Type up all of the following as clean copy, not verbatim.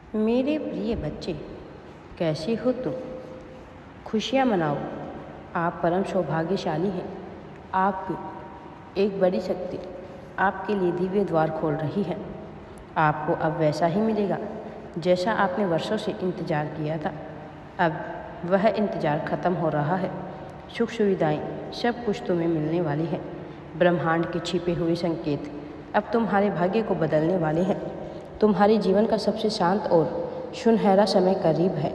मेरे प्रिय बच्चे, कैसे हो तुम? खुशियाँ मनाओ। आप परम सौभाग्यशाली हैं। आपकी एक बड़ी शक्ति आपके लिए दिव्य द्वार खोल रही है। आपको अब वैसा ही मिलेगा जैसा आपने वर्षों से इंतज़ार किया था। अब वह इंतज़ार ख़त्म हो रहा है। सुख सुविधाएँ सब कुछ तुम्हें मिलने वाली है। ब्रह्मांड के छिपे हुए संकेत अब तुम्हारे भाग्य को बदलने वाले हैं। तुम्हारे जीवन का सबसे शांत और सुनहरा समय करीब है।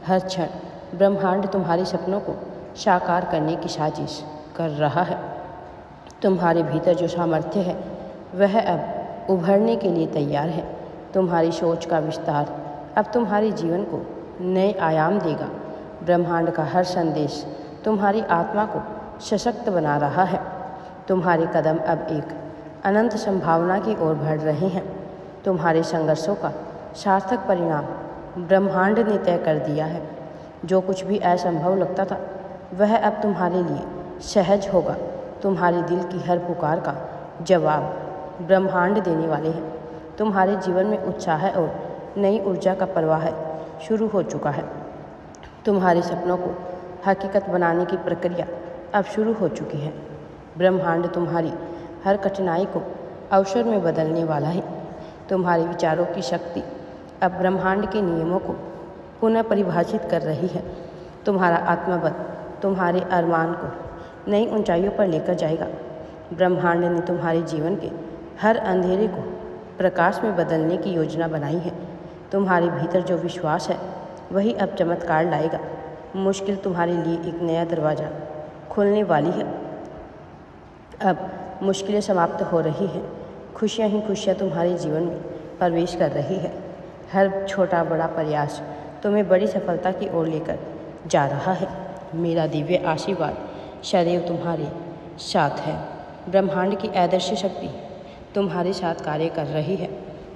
हर क्षण ब्रह्मांड तुम्हारे सपनों को साकार करने की साजिश कर रहा है। तुम्हारे भीतर जो सामर्थ्य है वह अब उभरने के लिए तैयार है। तुम्हारी सोच का विस्तार अब तुम्हारे जीवन को नए आयाम देगा। ब्रह्मांड का हर संदेश तुम्हारी आत्मा को सशक्त बना रहा है। तुम्हारे कदम अब एक अनंत संभावना की ओर बढ़ रहे हैं। तुम्हारे संघर्षों का सार्थक परिणाम ब्रह्मांड ने तय कर दिया है। जो कुछ भी असंभव लगता था वह अब तुम्हारे लिए सहज होगा। तुम्हारे दिल की हर पुकार का जवाब ब्रह्मांड देने वाले हैं। तुम्हारे जीवन में उत्साह और नई ऊर्जा का प्रवाह शुरू हो चुका है। तुम्हारे सपनों को हकीकत बनाने की प्रक्रिया अब शुरू हो चुकी है। ब्रह्मांड तुम्हारी हर कठिनाई को अवसर में बदलने वाला है। तुम्हारे विचारों की शक्ति अब ब्रह्मांड के नियमों को पुनः परिभाषित कर रही है। तुम्हारा आत्मबल तुम्हारे अरमान को नई ऊंचाइयों पर लेकर जाएगा। ब्रह्मांड ने तुम्हारे जीवन के हर अंधेरे को प्रकाश में बदलने की योजना बनाई है। तुम्हारे भीतर जो विश्वास है वही अब चमत्कार लाएगा। मुश्किल तुम्हारे लिए एक नया दरवाज़ा खोलने वाली है। अब मुश्किलें समाप्त हो रही हैं। खुशियाँ ही खुशियाँ तुम्हारे जीवन में प्रवेश कर रही है। हर छोटा बड़ा प्रयास तुम्हें बड़ी सफलता की ओर लेकर जा रहा है। मेरा दिव्य आशीर्वाद सदैव तुम्हारे साथ है। ब्रह्मांड की अदृश्य शक्ति तुम्हारे साथ कार्य कर रही है,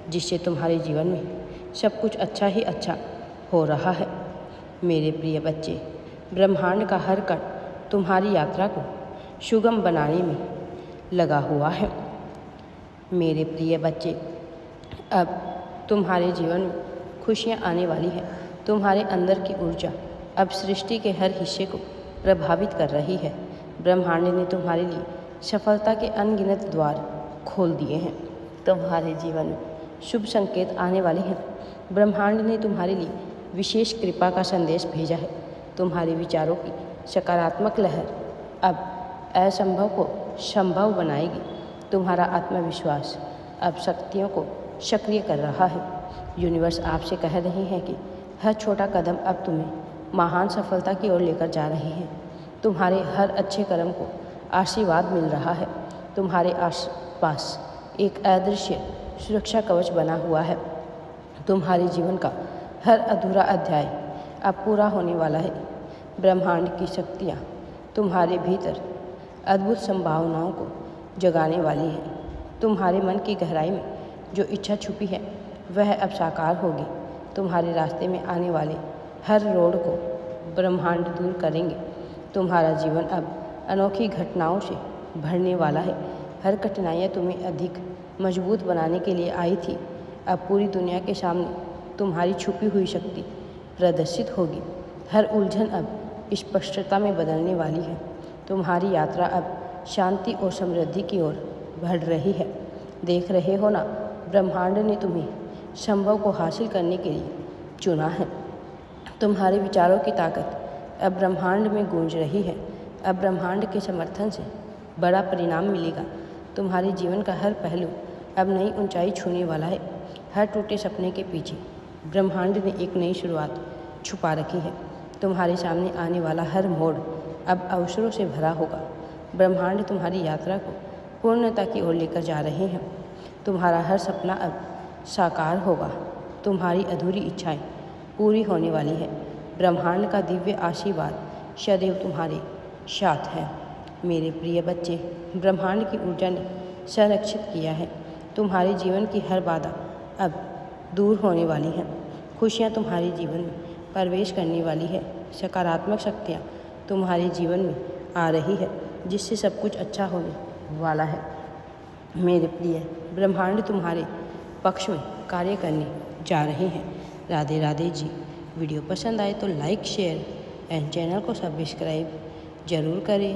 जिससे तुम्हारे जीवन में सब कुछ अच्छा ही अच्छा हो रहा है। मेरे प्रिय बच्चे, ब्रह्मांड का हर कण तुम्हारी यात्रा को सुगम बनाने में लगा हुआ है। मेरे प्रिय बच्चे, अब तुम्हारे जीवन में खुशियाँ आने वाली हैं। तुम्हारे अंदर की ऊर्जा अब सृष्टि के हर हिस्से को प्रभावित कर रही है। ब्रह्मांड ने तुम्हारे लिए सफलता के अनगिनत द्वार खोल दिए हैं। तुम्हारे जीवन में शुभ संकेत आने वाले हैं। ब्रह्मांड ने तुम्हारे लिए विशेष कृपा का संदेश भेजा है। तुम्हारे विचारों की सकारात्मक लहर अब असंभव को संभव बनाएगी। तुम्हारा आत्मविश्वास अब शक्तियों को सक्रिय कर रहा है। यूनिवर्स आपसे कह रही है कि हर छोटा कदम अब तुम्हें महान सफलता की ओर लेकर जा रही है। तुम्हारे हर अच्छे कर्म को आशीर्वाद मिल रहा है। तुम्हारे आसपास एक अदृश्य सुरक्षा कवच बना हुआ है। तुम्हारे जीवन का हर अधूरा अध्याय अब पूरा होने वाला है। ब्रह्मांड की शक्तियाँ तुम्हारे भीतर अद्भुत संभावनाओं को जगाने वाली है। तुम्हारे मन की गहराई में जो इच्छा छुपी है वह अब साकार होगी। तुम्हारे रास्ते में आने वाले हर रोड को ब्रह्मांड दूर करेंगे। तुम्हारा जीवन अब अनोखी घटनाओं से भरने वाला है। हर कठिनाइयाँ तुम्हें अधिक मजबूत बनाने के लिए आई थी। अब पूरी दुनिया के सामने तुम्हारी छुपी हुई शक्ति प्रदर्शित होगी। हर उलझन अब स्पष्टता में बदलने वाली है। तुम्हारी यात्रा अब शांति और समृद्धि की ओर बढ़ रही है। देख रहे हो ना, ब्रह्मांड ने तुम्हें संभव को हासिल करने के लिए चुना है। तुम्हारे विचारों की ताकत अब ब्रह्मांड में गूंज रही है। अब ब्रह्मांड के समर्थन से बड़ा परिणाम मिलेगा। तुम्हारे जीवन का हर पहलू अब नई ऊंचाई छूने वाला है। हर टूटे सपने के पीछे ब्रह्मांड ने एक नई शुरुआत छुपा रखी है। तुम्हारे सामने आने वाला हर मोड़ अब अवसरों से भरा होगा। ब्रह्मांड तुम्हारी यात्रा को पूर्णता की ओर लेकर जा रहे हैं। तुम्हारा हर सपना अब साकार होगा। तुम्हारी अधूरी इच्छाएं पूरी होने वाली है। ब्रह्मांड का दिव्य आशीर्वाद सदैव तुम्हारे साथ है। मेरे प्रिय बच्चे, ब्रह्मांड की ऊर्जा ने संरक्षित किया है। तुम्हारे जीवन की हर बाधा अब दूर होने वाली है। खुशियाँ तुम्हारे जीवन में प्रवेश करने वाली है। सकारात्मक शक्तियाँ तुम्हारे जीवन में आ रही है, जिससे सब कुछ अच्छा होने वाला है। मेरे प्रिय, ब्रह्मांड तुम्हारे पक्ष में कार्य करने जा रहे हैं। राधे राधे जी। वीडियो पसंद आए तो लाइक शेयर एंड चैनल को सब्सक्राइब ज़रूर करें।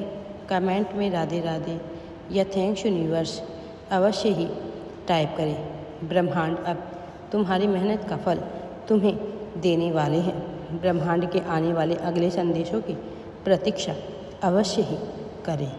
कमेंट में राधे राधे या थैंक्स यूनिवर्स अवश्य ही टाइप करें। ब्रह्मांड अब तुम्हारी मेहनत का फल तुम्हें देने वाले हैं। ब्रह्मांड के आने वाले अगले संदेशों की प्रतीक्षा अवश्य ही करें।